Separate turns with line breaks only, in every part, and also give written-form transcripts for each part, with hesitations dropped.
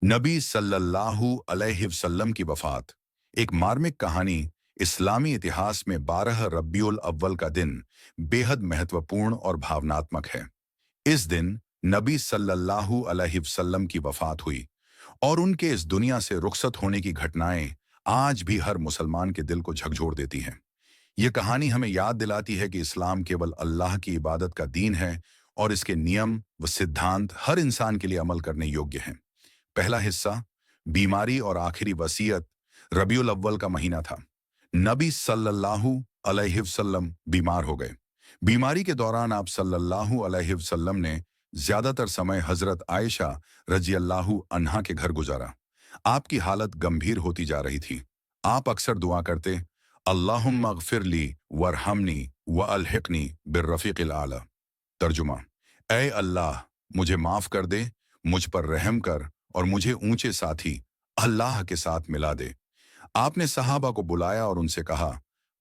नबी सल्लल्लाहु अलैहि वसल्लम की वफ़ात। एक मार्मिक कहानी। इस्लामी इतिहास में 12 रब्बियुल अव्वल का दिन बेहद महत्वपूर्ण और भावनात्मक है। इस दिन नबी सल्लल्लाहु अलैहि वसल्लम की वफ़ात हुई और उनके इस दुनिया से रुखसत होने की घटनाएं आज भी हर मुसलमान के दिल को झकझोर देती हैं। ये कहानी हमें याद दिलाती है कि इस्लाम केवल अल्लाह की इबादत का दीन है और इसके नियम व सिद्धांत हर इंसान के लिए अमल करने योग्य हैं। पहला हिस्सा, बीमारी और आखिरी वसीयत। रबीउल अव्वल का महीना था। नबी सल्लल्लाहु अलैहि वसल्लम बीमार हो गए। बीमारी के दौरान आप सल्लल्लाहु अलैहि वसल्लम ने ज्यादातर समय हजरत आयशा रजी अल्लाहु अन्हा के घर गुजारा। आपकी हालत गंभीर होती जा रही थी। आप अक्सर दुआ करते, अल्लाहुम्मा अगफिरली वरहमनी व अलहिकनी बिर्रफीकिल आला। तर्जुमा, ऐ अल्लाह, मुझे माफ कर दे, मुझ पर रहम कर और मुझे ऊंचे साथी अल्लाह के साथ मिला दे। आपने सहाबा को बुलाया और उनसे कहा,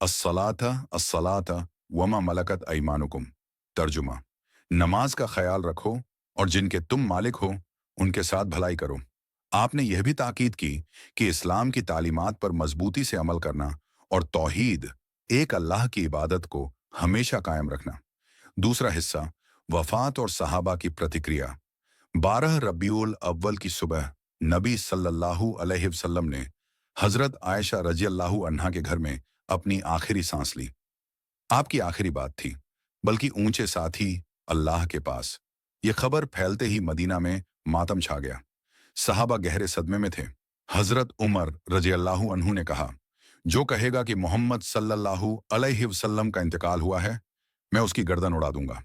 अस्सलाता अस्सलाता वमा मलकत ऐमानुकुम। तर्जुमा, नमाज का ख्याल रखो और जिनके तुम मालिक हो उनके साथ भलाई करो। आपने यह भी ताकीद की कि इस्लाम की तालीमात पर मजबूती से अमल करना और तौहीद, एक अल्लाह की इबादत को हमेशा कायम रखना। दूसरा हिस्सा, वफात और सहाबा की प्रतिक्रिया। 12 रबीउल अव्वल की सुबह नबी सल्लल्लाहु अलैहि वसल्लम ने हजरत आयशा रजी अल्लाहु अन्हा के घर में अपनी आखिरी सांस ली। आपकी आखिरी बात थी, बल्कि ऊंचे साथी अल्लाह के पास। यह खबर फैलते ही मदीना में मातम छा गया। सहाबा गहरे सदमे में थे। हजरत उमर रजी अल्लाहु अन्हु ने कहा, जो कहेगा कि मोहम्मद सल्लल्लाहु अलैहि वसल्लम का इंतकाल हुआ है, मैं उसकी गर्दन उड़ा दूंगा।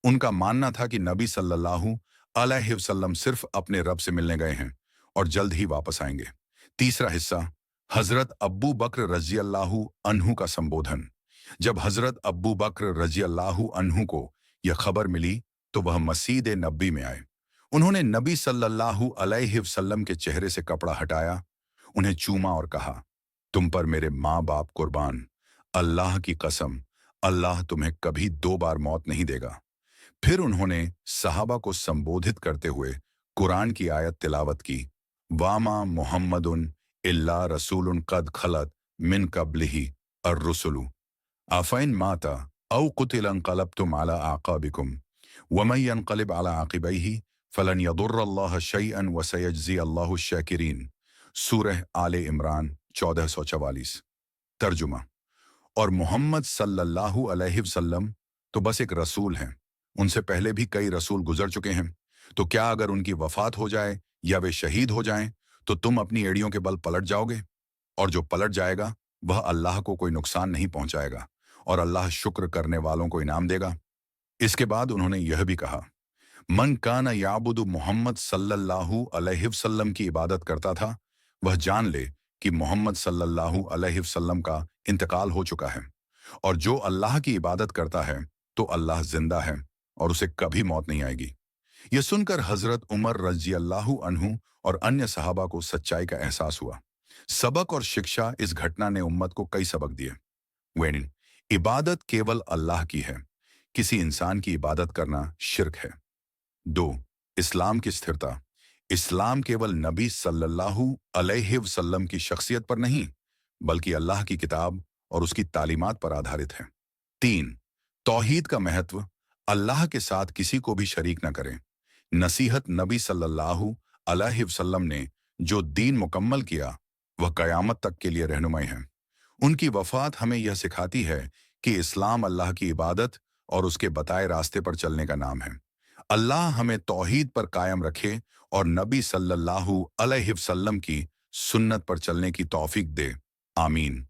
उनका मानना था कि नबी सल्लल्लाहु अलैहि वसल्लम सिर्फ अपने रब से मिलने गए हैं और जल्द ही वापस आएंगे। तीसरा हिस्सा, हजरत अब्बू बकर रजी अल्लाहु अन्हु का संबोधन। जब हजरत अब्बू बकर रजी अल्लाहु अन्हु को यह खबर मिली तो वह मस्जिद नबी में आए। उन्होंने नबी सल्लल्लाहु अलैहि वसल्लम के चेहरे से कपड़ा हटाया, उन्हें चूमा और कहा, तुम पर मेरे माँ बाप कुर्बान, अल्लाह की कसम, अल्लाह तुम्हें कभी 2 बार मौत नहीं देगा। फिर उन्होंने सहाबा को संबोधित करते हुए कुरान की आयत तिलावत की, वामा मुहम्मदुन इल्ला रसूलुन कद खलत मिन कब्लिही अर्रुसुलु अफइन माता औ कुतिल अनक़लबतुम अला आक़ाबिकुम वमन यनक़लिब अला आक़िबैहि फलन यदुर्रल्लाह शैअन व सयजज़ी अल्लाहु शाकिरीन। सूरह आले इमरान 1444। तर्जुमा, और मोहम्मद सल्लल्लाहु अलैहि वसल्लम तो बस एक रसूल हैं। उनसे पहले भी कई रसूल गुजर चुके हैं। तो क्या अगर उनकी वफात हो जाए या वे शहीद हो जाएं तो तुम अपनी एड़ियों के बल पलट जाओगे? और जो पलट जाएगा वह अल्लाह को कोई नुकसान नहीं पहुंचाएगा और अल्लाह शुक्र करने वालों को इनाम देगा। इसके बाद उन्होंने यह भी कहा, मन काना याबुदु मोहम्मद सल्लल्लाहु अलैहि वसल्लम की इबादत करता था, वह जान ले कि मोहम्मद सल्लल्लाहु अलैहि वसल्लम का इंतकाल हो चुका है। और जो अल्लाह की इबादत करता है तो अल्लाह जिंदा है और उसे कभी मौत नहीं आएगी। यह सुनकर हजरत उमर रजी अल्लाहु अन्हु और अन्य सहाबा को सच्चाई का एहसास हुआ। सबक और शिक्षा। इस घटना ने उम्मत को कई सबक दिए। वेनिन, इबादत केवल अल्लाह की है, किसी इंसान की इबादत करना शिर्क है। 2. इस्लाम की स्थिरता। इस्लाम केवल नबी सल्लल्लाहु अलैहि वसल्लम की शख्सियत पर नहीं, बल्कि अल्लाह की किताब और उसकी तालीमात पर आधारित है। 3. तौहीद का महत्व। अल्लाह के साथ किसी को भी शरीक न करें। नसीहत। नबी सल्लल्लाहु अलैहि वसल्लम ने जो दीन मुकम्मल किया वह कयामत तक के लिए रहनुमाई है। उनकी वफात हमें यह सिखाती है कि इस्लाम अल्लाह की इबादत और उसके बताए रास्ते पर चलने का नाम है। अल्लाह हमें तौहीद पर कायम रखे और नबी सल्लल्लाहु अलैहि वसल्लम की सुन्नत पर चलने की तौफीक दे। आमीन।